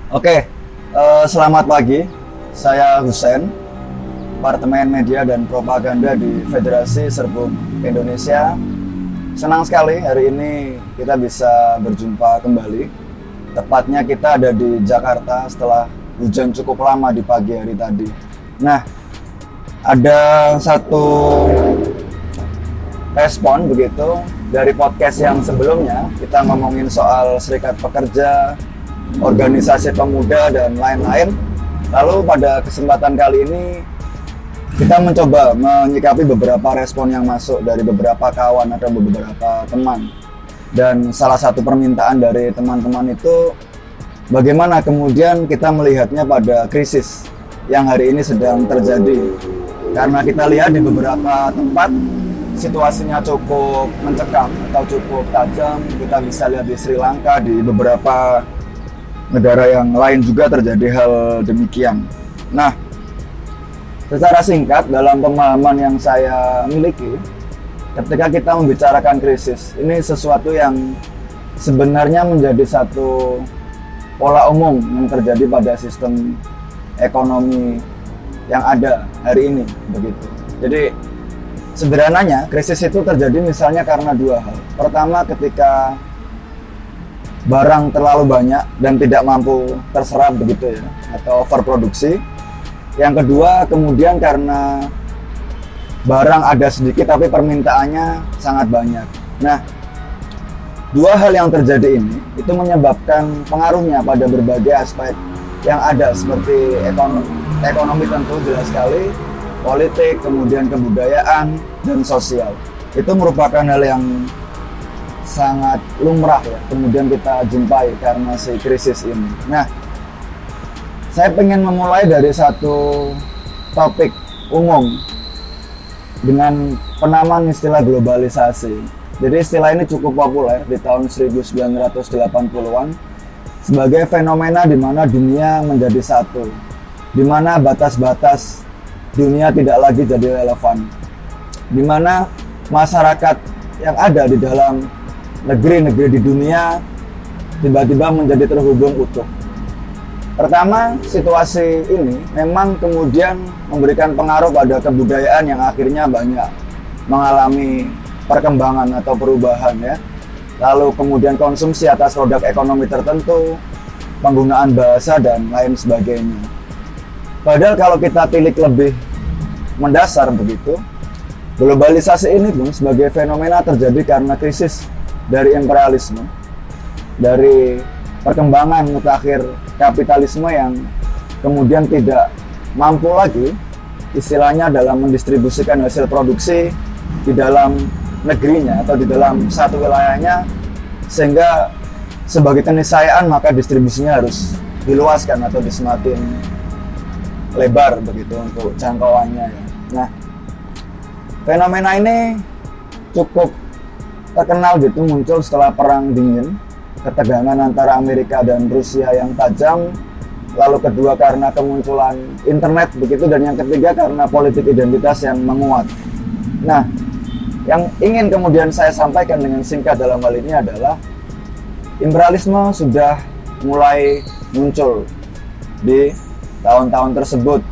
Oke, selamat pagi. Saya Husen, Departemen Media dan Propaganda di Federasi Serbuk Indonesia. Senang sekali hari ini kita bisa berjumpa kembali. Tepatnya kita ada di Jakarta setelah hujan cukup lama di pagi hari tadi. Nah, ada satu respon begitu dari podcast yang sebelumnya. Kita ngomongin soal serikat pekerja, organisasi pemuda dan lain-lain. Lalu pada kesempatan kali ini kita mencoba menyikapi beberapa respon yang masuk dari beberapa kawan atau beberapa teman. Dan salah satu permintaan dari teman-teman itu bagaimana kemudian kita melihatnya pada krisis yang hari ini sedang terjadi. Karena kita lihat di beberapa tempat situasinya cukup mencekam atau cukup tajam. Kita bisa lihat di Sri Lanka, di beberapa negara yang lain juga terjadi hal demikian. Nah, secara singkat dalam pemahaman yang saya miliki, ketika kita membicarakan krisis, ini sesuatu yang sebenarnya menjadi satu pola umum yang terjadi pada sistem ekonomi yang ada hari ini, begitu. Jadi sederhananya krisis itu terjadi misalnya karena dua hal. Pertama, ketika barang terlalu banyak dan tidak mampu terserap begitu ya, atau overproduksi. Yang kedua, kemudian karena barang ada sedikit tapi permintaannya sangat banyak. Nah, dua hal yang terjadi ini itu menyebabkan pengaruhnya pada berbagai aspek yang ada, seperti ekonomi tentu jelas sekali, politik, kemudian kebudayaan dan sosial. Itu merupakan hal yang sangat lumrah ya kemudian kita jumpai karena si krisis ini. Nah, saya pengen memulai dari satu topik umum dengan penamaan istilah globalisasi. Jadi istilah ini cukup populer di tahun 1980-an sebagai fenomena di mana dunia menjadi satu, di mana batas-batas dunia tidak lagi jadi relevan, di mana masyarakat yang ada di dalam negeri-negeri di dunia tiba-tiba menjadi terhubung utuh. Pertama, situasi ini memang kemudian memberikan pengaruh pada kebudayaan yang akhirnya banyak mengalami perkembangan atau perubahan ya. Lalu kemudian konsumsi atas produk ekonomi tertentu, penggunaan bahasa dan lain sebagainya. Padahal kalau kita tilik lebih mendasar begitu, globalisasi ini pun sebagai fenomena terjadi karena krisis dari imperialisme, dari perkembangan mutakhir kapitalisme yang kemudian tidak mampu lagi istilahnya dalam mendistribusikan hasil produksi di dalam negerinya atau di dalam satu wilayahnya, sehingga sebagai keniscayaan maka distribusinya harus diluaskan atau semakin lebar begitu untuk jangkauannya ya. Nah, fenomena ini cukup terkenal gitu muncul setelah Perang Dingin, ketegangan antara Amerika dan Rusia yang tajam, lalu kedua karena kemunculan internet begitu, dan yang ketiga karena politik identitas yang menguat. Nah, yang ingin kemudian saya sampaikan dengan singkat dalam hal ini adalah imperialisme sudah mulai muncul di tahun-tahun tersebut,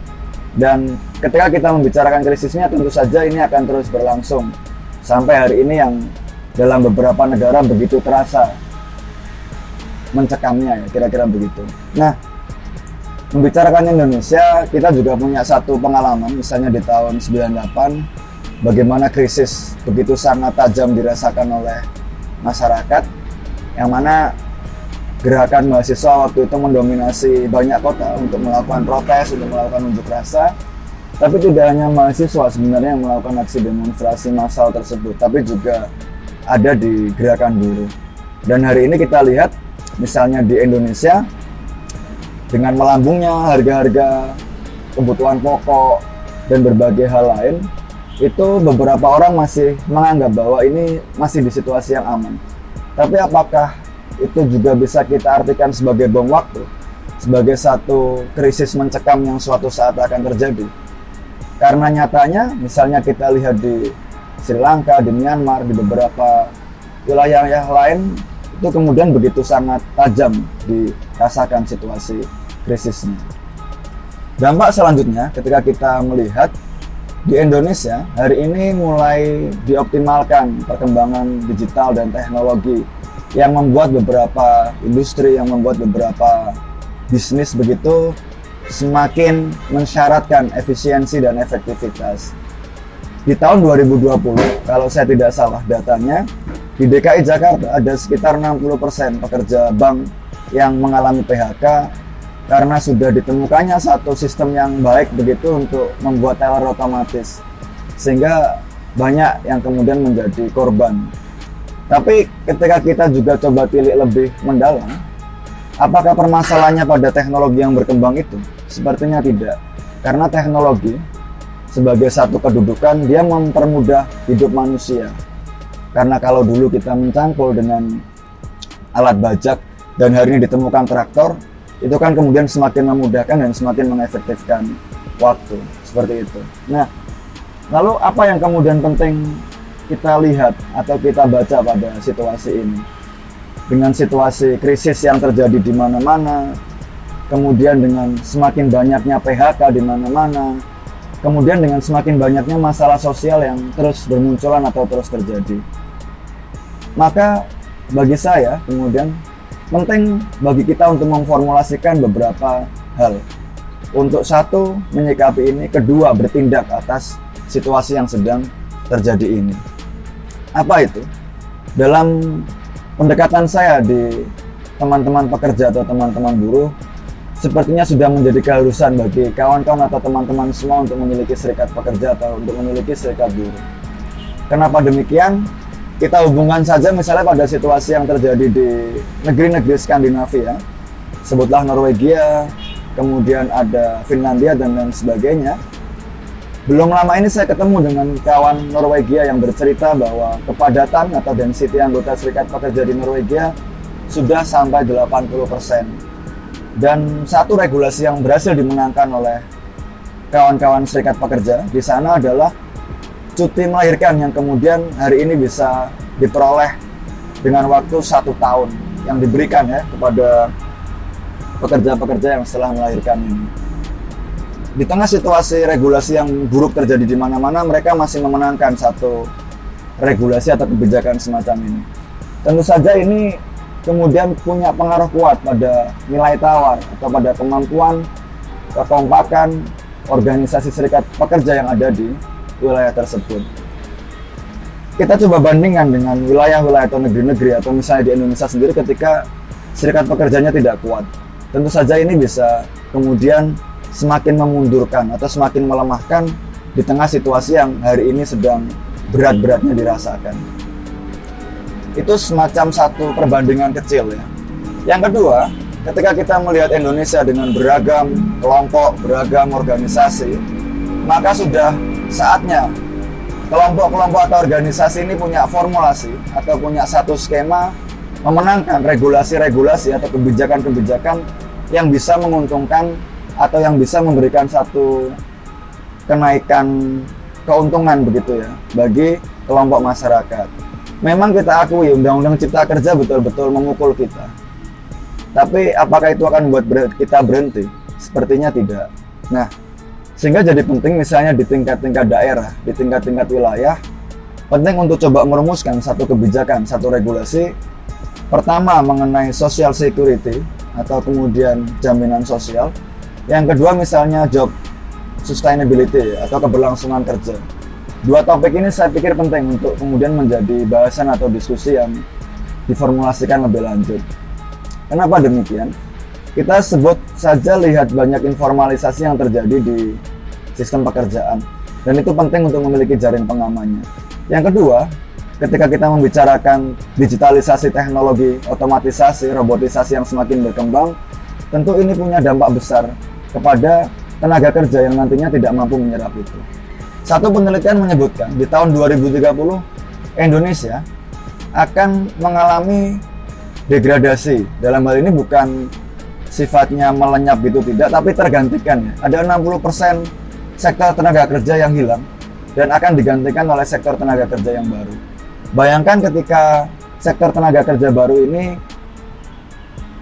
dan ketika kita membicarakan krisisnya tentu saja ini akan terus berlangsung sampai hari ini yang dalam beberapa negara begitu terasa mencekamnya ya, kira-kira begitu. Nah, membicarakan Indonesia, kita juga punya satu pengalaman misalnya di tahun 98 bagaimana krisis begitu sangat tajam dirasakan oleh masyarakat, yang mana gerakan mahasiswa waktu itu mendominasi banyak kota untuk melakukan protes, untuk melakukan unjuk rasa. Tapi tidak hanya mahasiswa sebenarnya yang melakukan aksi demonstrasi massal tersebut, tapi juga ada di gerakan buruh. Dan hari ini kita lihat misalnya di Indonesia dengan melambungnya harga-harga kebutuhan pokok dan berbagai hal lain, itu beberapa orang masih menganggap bahwa ini masih di situasi yang aman. Tapi apakah itu juga bisa kita artikan sebagai bom waktu, sebagai satu krisis mencekam yang suatu saat akan terjadi? Karena nyatanya misalnya kita lihat di Sri Lanka, di Myanmar, di beberapa wilayah lain, itu kemudian begitu sangat tajam dirasakan situasi krisisnya. Dampak selanjutnya ketika kita melihat di Indonesia hari ini mulai dioptimalkan perkembangan digital dan teknologi yang membuat beberapa industri, yang membuat beberapa bisnis begitu semakin mensyaratkan efisiensi dan efektivitas. Di tahun 2020, kalau saya tidak salah datanya, di DKI Jakarta ada sekitar 60% pekerja bank yang mengalami PHK karena sudah ditemukannya satu sistem yang baik begitu untuk membuat teller otomatis, sehingga banyak yang kemudian menjadi korban. Tapi ketika kita juga coba tilik lebih mendalam, apakah permasalahannya pada teknologi yang berkembang itu? Sepertinya tidak, karena teknologi sebagai satu kedudukan dia mempermudah hidup manusia. Karena kalau dulu kita mencangkul dengan alat bajak dan hari ini ditemukan traktor, itu kan kemudian semakin memudahkan dan semakin mengefektifkan waktu, seperti itu. Nah, lalu apa yang kemudian penting kita lihat atau kita baca pada situasi ini? Dengan situasi krisis yang terjadi di mana-mana, kemudian dengan semakin banyaknya PHK di mana-mana, kemudian dengan semakin banyaknya masalah sosial yang terus bermunculan atau terus terjadi. Maka bagi saya kemudian penting bagi kita untuk memformulasikan beberapa hal. Untuk satu, menyikapi ini, kedua, bertindak atas situasi yang sedang terjadi ini. Apa itu? Dalam pendekatan saya di teman-teman pekerja atau teman-teman buruh, sepertinya sudah menjadi keharusan bagi kawan-kawan atau teman-teman semua untuk memiliki serikat pekerja atau untuk memiliki serikat buruh. Kenapa demikian? Kita hubungkan saja misalnya pada situasi yang terjadi di negeri-negeri Skandinavia, sebutlah Norwegia, kemudian ada Finlandia dan lain sebagainya. Belum lama ini saya ketemu dengan kawan Norwegia yang bercerita bahwa kepadatan atau density anggota serikat pekerja di Norwegia sudah sampai 80%. Dan satu regulasi yang berhasil dimenangkan oleh kawan-kawan serikat pekerja di sana adalah cuti melahirkan yang kemudian hari ini bisa diperoleh dengan waktu 1 tahun yang diberikan ya kepada pekerja-pekerja yang setelah melahirkan ini. Di tengah situasi regulasi yang buruk terjadi di mana-mana, mereka masih memenangkan satu regulasi atau kebijakan semacam ini. Tentu saja ini kemudian punya pengaruh kuat pada nilai tawar atau pada kemampuan kekompakan organisasi serikat pekerja yang ada di wilayah tersebut. Kita coba bandingkan dengan wilayah-wilayah atau negeri-negeri atau misalnya di Indonesia sendiri ketika serikat pekerjanya tidak kuat. Tentu saja ini bisa kemudian semakin memundurkan atau semakin melemahkan di tengah situasi yang hari ini sedang berat-beratnya dirasakan. Itu semacam satu perbandingan kecil ya. Yang kedua, ketika kita melihat Indonesia dengan beragam kelompok, beragam organisasi, maka sudah saatnya kelompok-kelompok atau organisasi ini punya formulasi atau punya satu skema memenangkan regulasi-regulasi atau kebijakan-kebijakan yang bisa menguntungkan atau yang bisa memberikan satu kenaikan keuntungan begitu ya bagi kelompok masyarakat. Memang kita akui Undang-Undang Cipta Kerja betul-betul memukul kita. Tapi apakah itu akan membuat kita berhenti? Sepertinya tidak. Nah, sehingga jadi penting misalnya di tingkat-tingkat daerah, di tingkat-tingkat wilayah, penting untuk coba merumuskan satu kebijakan, satu regulasi. Pertama mengenai social security atau kemudian jaminan sosial. Yang kedua misalnya job sustainability atau keberlangsungan kerja. Dua topik ini saya pikir penting untuk kemudian menjadi bahasan atau diskusi yang diformulasikan lebih lanjut. Kenapa demikian? Kita sebut saja lihat banyak informalisasi yang terjadi di sistem pekerjaan. Dan itu penting untuk memiliki jaring pengamannya. Yang kedua, ketika kita membicarakan digitalisasi teknologi, otomatisasi, robotisasi yang semakin berkembang, tentu ini punya dampak besar kepada tenaga kerja yang nantinya tidak mampu menyerap itu. Satu penelitian menyebutkan di tahun 2030 Indonesia akan mengalami degradasi. Dalam hal ini bukan sifatnya melenyap gitu tidak, tapi tergantikan ya. Ada 60% sektor tenaga kerja yang hilang dan akan digantikan oleh sektor tenaga kerja yang baru. Bayangkan ketika sektor tenaga kerja baru ini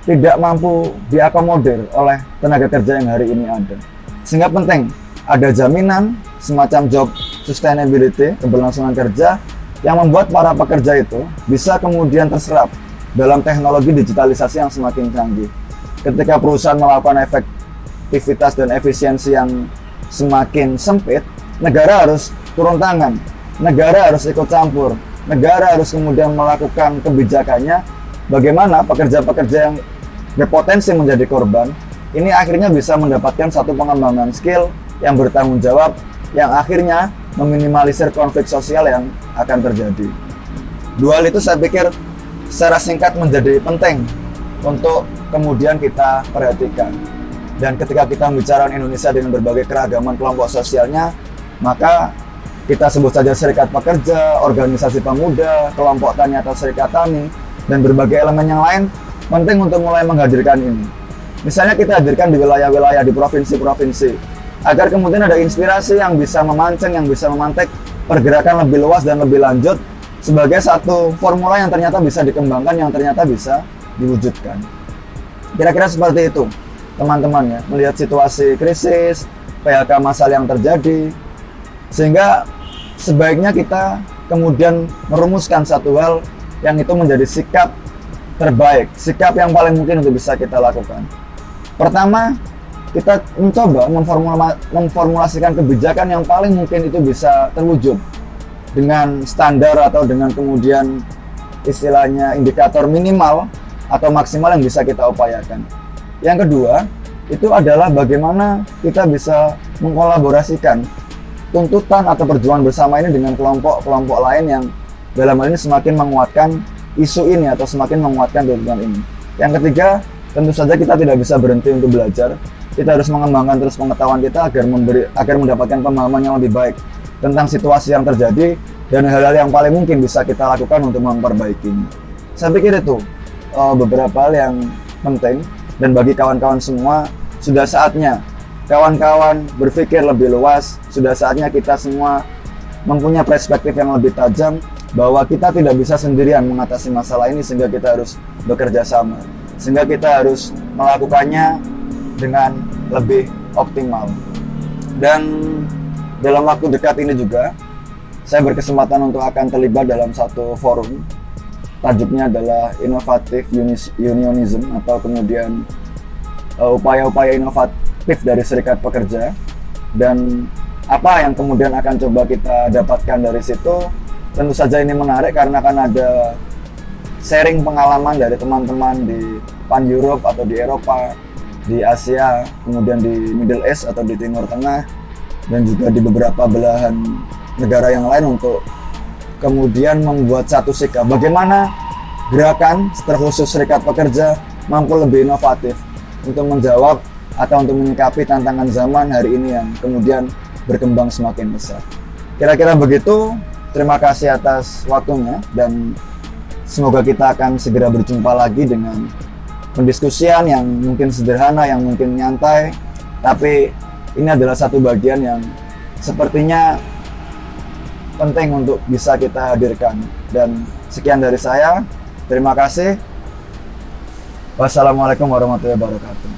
tidak mampu diakomodir oleh tenaga kerja yang hari ini ada. Sehingga penting ada jaminan semacam job sustainability, keberlangsungan kerja, yang membuat para pekerja itu bisa kemudian terserap dalam teknologi digitalisasi yang semakin canggih. Ketika perusahaan melakukan efektivitas dan efisiensi yang semakin sempit, negara harus turun tangan, negara harus ikut campur, negara harus kemudian melakukan kebijakannya bagaimana pekerja-pekerja yang berpotensi menjadi korban ini akhirnya bisa mendapatkan satu pengembangan skill yang bertanggung jawab, yang akhirnya meminimalisir konflik sosial yang akan terjadi. Dua hal itu saya pikir secara singkat menjadi penting untuk kemudian kita perhatikan. Dan ketika kita bicara Indonesia dengan berbagai keragaman kelompok sosialnya, maka kita sebut saja serikat pekerja, organisasi pemuda, kelompok tani atau serikat tani, dan berbagai elemen yang lain penting untuk mulai menghadirkan ini. Misalnya kita hadirkan di wilayah-wilayah, di provinsi-provinsi, agar kemudian ada inspirasi yang bisa memancing, yang bisa memantik pergerakan lebih luas dan lebih lanjut sebagai satu formula yang ternyata bisa dikembangkan, yang ternyata bisa diwujudkan. Kira-kira seperti itu, teman-teman ya, melihat situasi krisis, PHK massal yang terjadi, sehingga sebaiknya kita kemudian merumuskan satu hal yang itu menjadi sikap terbaik, sikap yang paling mungkin untuk bisa kita lakukan. Pertama, kita mencoba memformulasikan kebijakan yang paling mungkin itu bisa terwujud dengan standar atau dengan kemudian istilahnya indikator minimal atau maksimal yang bisa kita upayakan. Yang kedua, itu adalah bagaimana kita bisa mengkolaborasikan tuntutan atau perjuangan bersama ini dengan kelompok-kelompok lain yang dalam hal ini semakin menguatkan isu ini atau semakin menguatkan tuntutan ini. Yang ketiga, tentu saja kita tidak bisa berhenti untuk belajar. Kita harus mengembangkan terus pengetahuan kita agar mendapatkan pemahaman yang lebih baik tentang situasi yang terjadi dan hal-hal yang paling mungkin bisa kita lakukan untuk memperbaikinya. Saya pikir itu beberapa hal yang penting, dan bagi kawan-kawan semua sudah saatnya kawan-kawan berpikir lebih luas, sudah saatnya kita semua mempunyai perspektif yang lebih tajam bahwa kita tidak bisa sendirian mengatasi masalah ini, sehingga kita harus bekerja sama, sehingga kita harus melakukannya dengan lebih optimal. Dan dalam waktu dekat ini juga saya berkesempatan untuk akan terlibat dalam satu forum, tajuknya adalah Innovative Unionism, atau kemudian upaya-upaya inovatif dari serikat pekerja. Dan apa yang kemudian akan coba kita dapatkan dari situ, tentu saja ini menarik karena akan ada sharing pengalaman dari teman-teman di Pan Europe atau di Eropa, di Asia, kemudian di Middle East atau di Timur Tengah, dan juga di beberapa belahan negara yang lain, untuk kemudian membuat satu sikap bagaimana gerakan terkhusus serikat pekerja mampu lebih inovatif untuk menjawab atau untuk menyikapi tantangan zaman hari ini yang kemudian berkembang semakin besar. Kira-kira begitu. Terima kasih atas waktunya, dan semoga kita akan segera berjumpa lagi dengan pendiskusian yang mungkin sederhana, yang mungkin nyantai, tapi ini adalah satu bagian yang sepertinya penting untuk bisa kita hadirkan. Dan sekian dari saya, terima kasih. Wassalamualaikum warahmatullahi wabarakatuh.